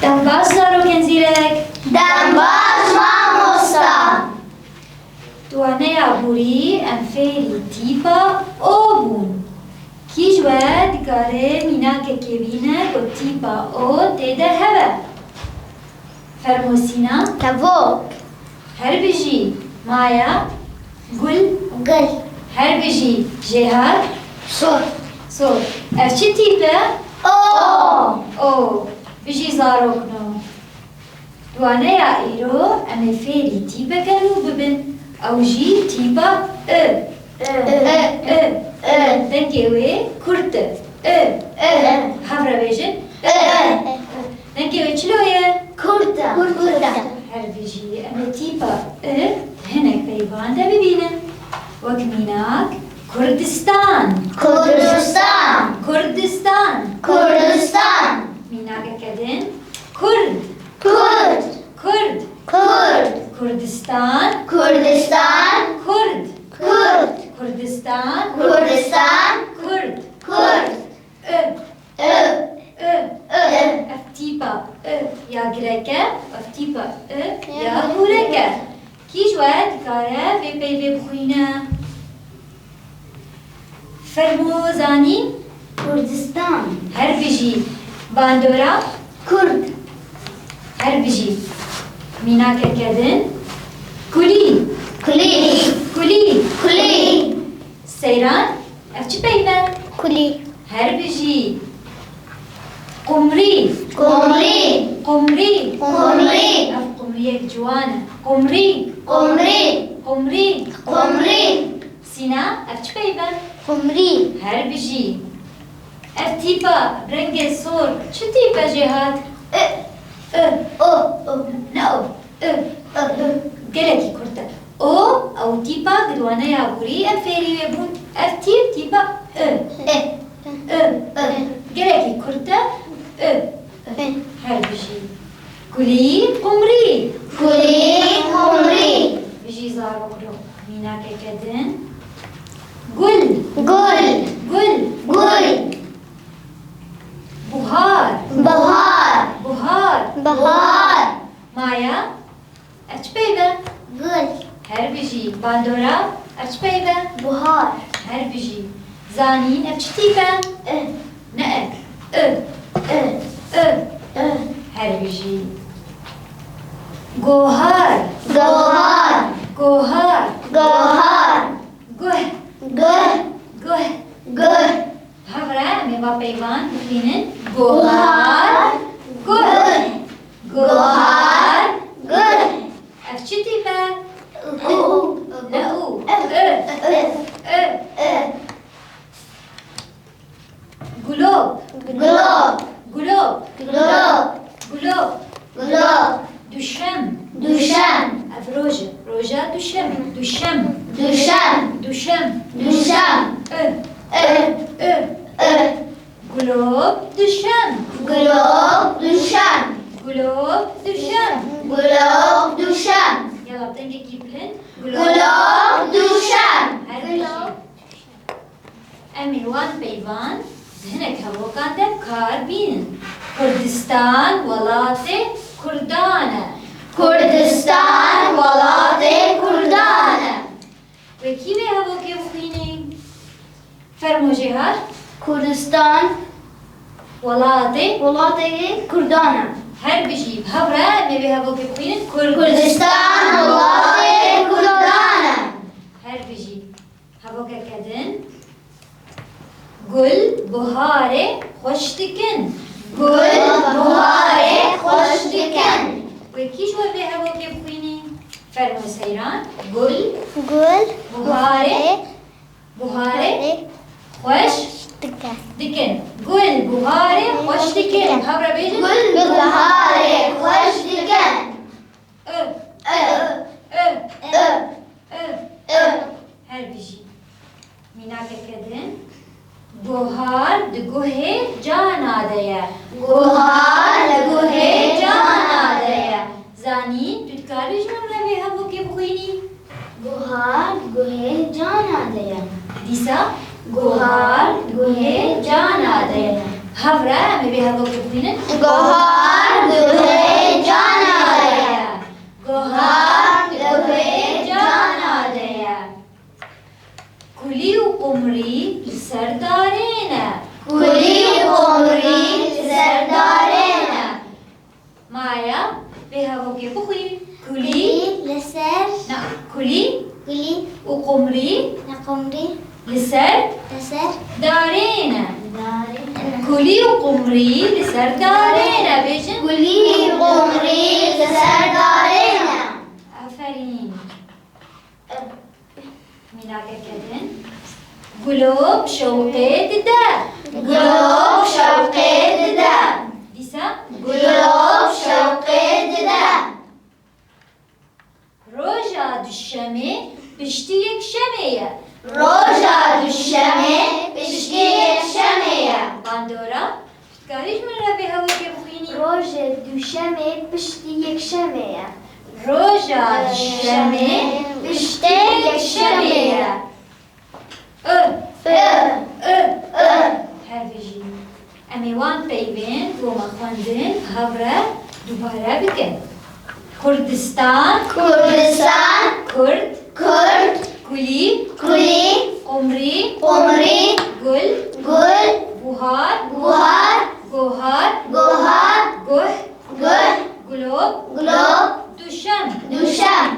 دنباز زارۆکێن زیرەک دەمباز مامۆستا دوانەیە بووری ئەم فێری تیپە ئۆ بوون کیژ وە دکارێ میناکێکێ بینە بۆ تیپە ئۆ تێدە هەبە فەرمۆسینا تەڤۆک هەر بژی مایە گول گل هەر بژی ژێهات سۆر سۆر ئەف چ تیپە ئۆ ئۆ بژی زارۆکنۆ دوانەیە ئیرۆ ئەمێ فێری تیپەکەن و ببن ئەو ژی تیپە دەنگێ وێ کورتە هەورە بێژن دەنگێ وێ چلۆیە کورتە هەر بژی ئەمێ تیپە هەنێک پەیواندا ببینن وەک میناک کوردستان کوردستان کوردستان کوردستان میناکەکەدن کورد کورد کورد کورد کوردستان کوردستان کورد کورد کوردستان کوردستان کورد کورد ئەف تیپە یا گرەکە ئەف تیپە یا هورەکە کیژ وایە دکارە بێ پێی لێ بخوینە فەرمۆ زانی کوردستان هەر بژی باندۆرە کورد هەر بژی میناکەکەدن کولی کولی کولی کولی سەیران ئەف چ پەیمە کولی هەر بژی قمری قۆمری قمری قۆمری ئەف قمریەک جوانە قمری قۆمری قمری قۆمری سینا ئەف چ پەیمە قۆمری هەر بژی ئەف تیپە ڕەنگە سۆر چ تیپە جێهات ئۆ نەو gelekî kurt e. O ew tîpa gidwaneya borî em fêrî wê bûn. Ev tîpa gelekî kurt e her bijî. Kulî qumrî. kulî qumrî Bijî zarokro mînakeke din. Gul. gul Gul. gul Buhar. bahar Buhar. bahar Maya. Ev çi peyve? gul Her bijî. Bandora. Ev çi peyve? buhar Her bijî. Zanîn ev çi tîpe? Ne ev? Her bijî. Gohar. gohar Gohar. gohar Guh. guh Guh. guh Havra em ê peyvan bixwînin. Gohar. Guh. Gohar. guh Ev çi tîpe? Ne û? Gulob. glob Gulob. glob Gulob. glob Düşem. düşem Ev roja. Roja düşem. Düşem. düşem Düşem. düşem Gulob. Düşem. glob düşem Gulob. Düşem. glob düşem Yala denge giblin. glob düşem Her glob. Em ê wan peyvan hinek hevokan de kar bînin. Kurdistan welatê Kurdan e. Kurdistan welatê Kurdan e Wekî vê hevokê bixwînî? Fermo jêhat Kurdistan welatê welatê Kurdan e her bijî hevre em ê vê hevokê bixwînin Kurdistan welatê Kurdan e her bijî hevokeke din gul buharê xweş dikin. Gul buharê xweş dikin Wekî ji we vê hevokê bixwînî? Fermo seyran gul Gul buharê xweş dikin. Gul buharê xweş dikin. Hevre bêjin Gul buharê xweş dikin her bijî mînakeke din guhar di guhê cana de ye. Guhar li guhê cana de ye. Zanîn tu dikarî ji min re vê hevokê bixwînî? Guhar guhê cana de ye Dîsa گوهر گوه جان آده هفره امی به هوا که بخینن گوهر گوه جان آده گوهر گوه جان آده کلی و قمری سردارینه کلی قمری سردارینه مایا به هوا که بخوین کلی کلی لسر نه کلی کلی و قمری نقمری لسر لسر دارینه دارینه کلی و قمری لسر دارینه بیشن کلی قمری سردارینه آفرین میلاقه کردن گلوب شوقه دیده گلوب شوقه دیده دیسا گلوب شوقه دیده روژا دوشمه پشتی یک شمه روژا دوشمه پشتی یک شمه باندورا کاریش من را به هوا که بخینی روژ دوشمه پشتی یک شمه روژا دوشمه پشتی یک شمه هر بجی امی وان پیوین و مخواندن هفره دوباره بکن کردستان کردستان کرد کرد کلی کلی قمری قمری گل گل بوهار گوهر گوهر گوهر گوه گل گلوب گلوب دوشم دوشم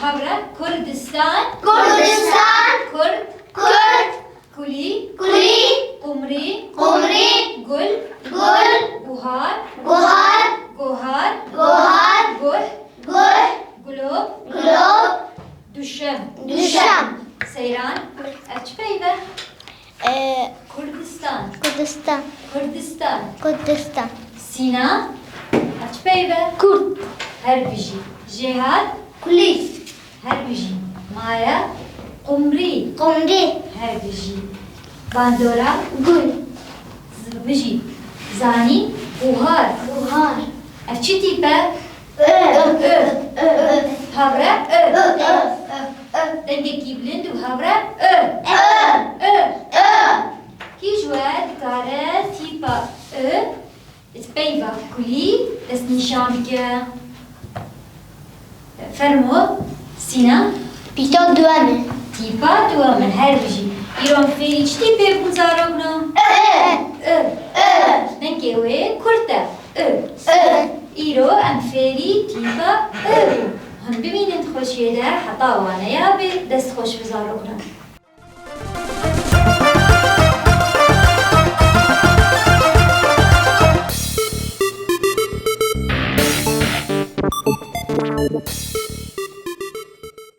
هفره کردستان کردستان کرد کرد کلی کلی قمری قمری گل گل بوهار گوهر گوهر گوهر گوه گل گلوب گلوب دوشم دوشم سیران اچ پیوه کردستان کردستان کردستان کردستان سینا اچ پیوه کرد هر بیجی جهاد کلی هر بیجی مایا قمری قمری هر بیجی باندورا گل بیجی زانی بوهار گوهر اچی تیپه هاورا دنگه کی بلند و هاورا هیچ وقت کاره تیپا پیوا کلی دست نشان بگه فرمو سینا پیتا دوامه تیپا تو من هر بجی ایران فیری چی تیپه بزارو کنم ننگه وی کرده ایرو ام فیری تیپا هم ببینید خوشیه در حتا وانه یا به دست خوش بزارو کنم